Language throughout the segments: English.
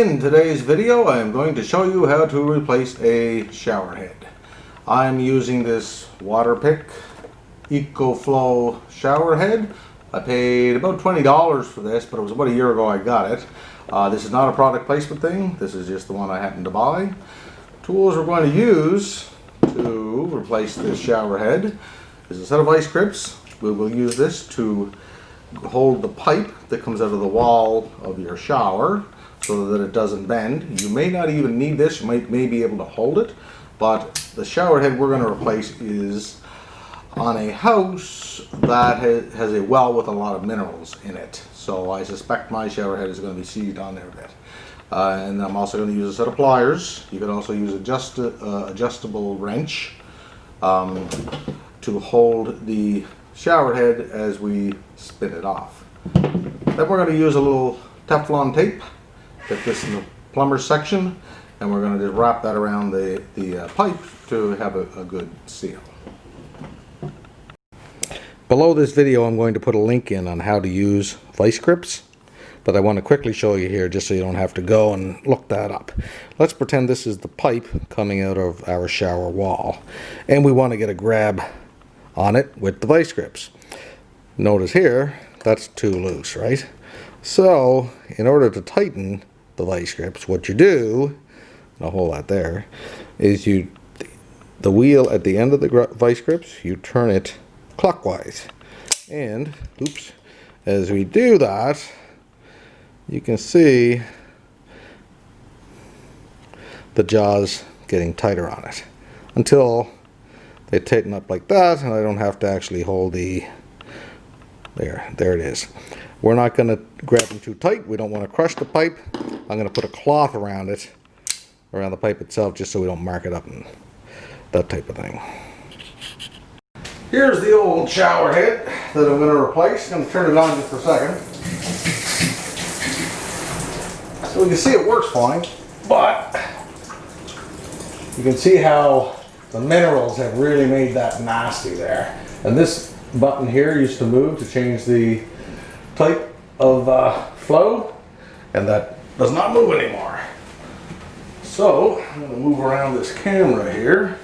In today's video, I am going to show you how to replace a shower head. I'm using this Waterpik EcoFlow shower head. I paid about $20 for this, but it was about a year ago I got it. This is not a product placement thing. This is just the one I happened to buy. Tools we're going to use to replace this shower head is a set of vice grips. We will use this to hold the pipe that comes out of the wall of your shower so that it doesn't bend. You may not even need this, you may be able to hold it, but the shower head we're going to replace is on a house that has a well with a lot of minerals in it. So I suspect my shower head is going to be seized on there a bit. And I'm also going to use a set of pliers. You can also use adjustable wrench to hold the shower head as we spin it off. Then we're going to use a little Teflon tape. Get this in the plumber's section, and we're going to just wrap that around the pipe to have a good seal. Below this video I'm going to put a link in on how to use vice grips, but I want to quickly show you here just so you don't have to go and look that up. Let's pretend this is the pipe coming out of our shower wall, and we want to get a grab on it with the vice grips. Notice here, that's too loose, right? So in order to tighten the vice grips, what you do, I'll hold that there, is the wheel at the end of the vice grips, you turn it clockwise. And, oops, as we do that, you can see the jaws getting tighter on it until they tighten up like that, and I don't have to actually hold the, there it is. We're not going to grab them too tight. We don't want to crush the pipe. I'm going to put a cloth around it, around the pipe itself, just so we don't mark it up and that type of thing. Here's the old shower head that I'm going to replace. I'm going to turn it on just for a second. So you can see it works fine, but you can see how the minerals have really made that nasty there. And this button here used to move to change the type of flow, and that does not move anymore. So I'm going to move around this camera here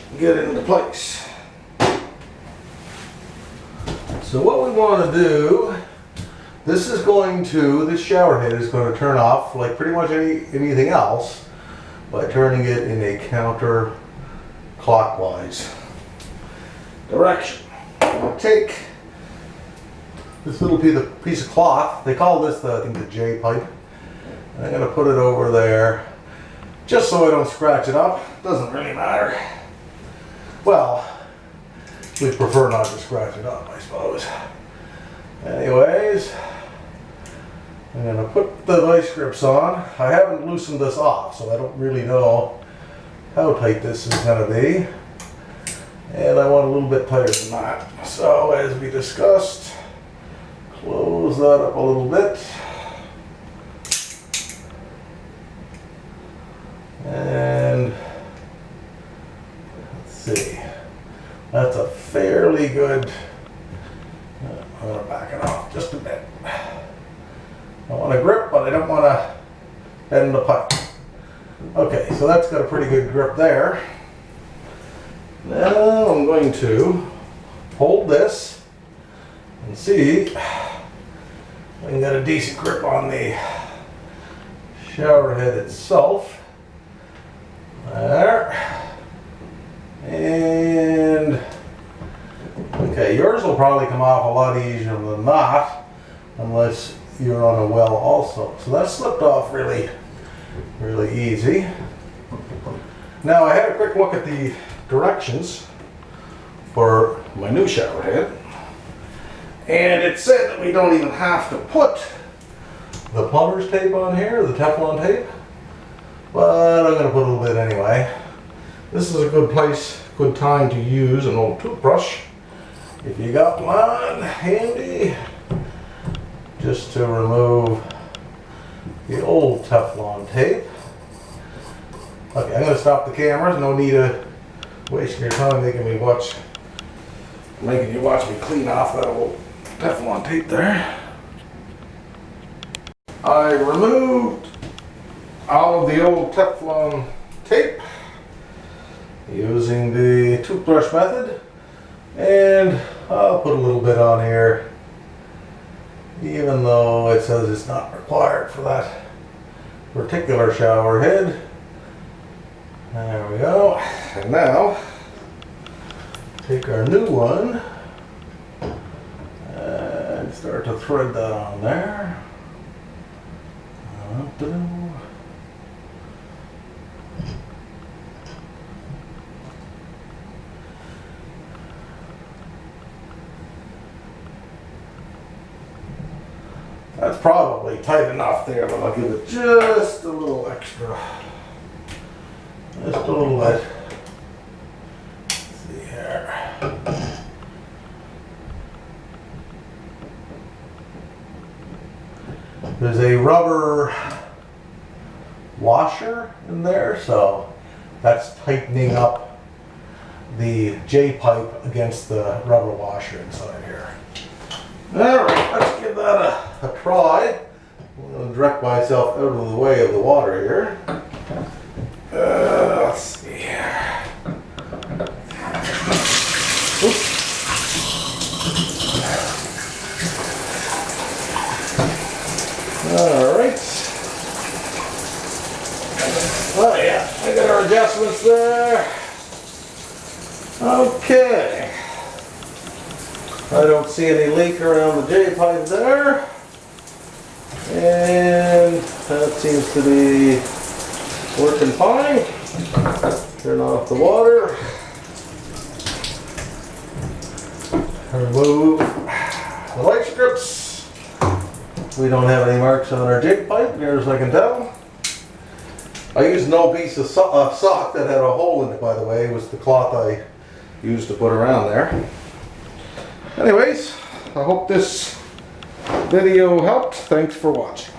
and get it into place. So what we want to do, this shower head is going to turn off like pretty much anything else by turning it in a counterclockwise direction. I'll take this little piece of cloth. They call this I think the J pipe. And I'm going to put it over there just so I don't scratch it up. Doesn't really matter. Well, we prefer not to scratch it up, I suppose. Anyways, I'm going to put the vice grips on. I haven't loosened this off, so I don't really know how tight this is going to be. And I want a little bit tighter than that. So as we discussed, close that up a little bit. And let's see. That's a fairly good, I'm going to back it off just a bit. I want a grip, but I don't want to bend the pipe. Okay, so that's got a pretty good grip there. Now I'm going to hold this and see if I can get a decent grip on the shower head itself. There. And okay, yours will probably come off a lot easier than that, unless you're on a well also. So that slipped off really easy. Now I had a quick look at the directions for my new shower head, and it said that we don't even have to put the plumber's tape on here, the Teflon tape, but I'm going to put a little bit anyway. This is a good time to use an old toothbrush if you got one handy, just to remove the old Teflon tape. Okay, I'm going to stop the camera. No need of wasting your time making you watch me clean off that old Teflon tape there. I removed all of the old Teflon tape using the toothbrush method, and I'll put a little bit on here, even though it says it's not required for that particular shower head. There we go. And now take our new one and start to thread that on there. That's probably tight enough there, but I'll give it just a little extra. Just a little bit. Let's see here. There's a rubber washer in there, so that's tightening up the J-pipe against the rubber washer inside here. Alright, let's give that a try. I'm going to direct myself out of the way of the water here. Let's see here. Oops. Alright. Oh yeah, I got our adjustments there. Okay. I don't see any leak around the J-pipe there. And that seems to be working fine. Turn off the water. Remove the light strips. We don't have any marks on our J-pipe, near as I can tell. I used an old piece of sock that had a hole in it, by the way. It was the cloth I used to put around there. Anyways, I hope this video helped. Thanks for watching.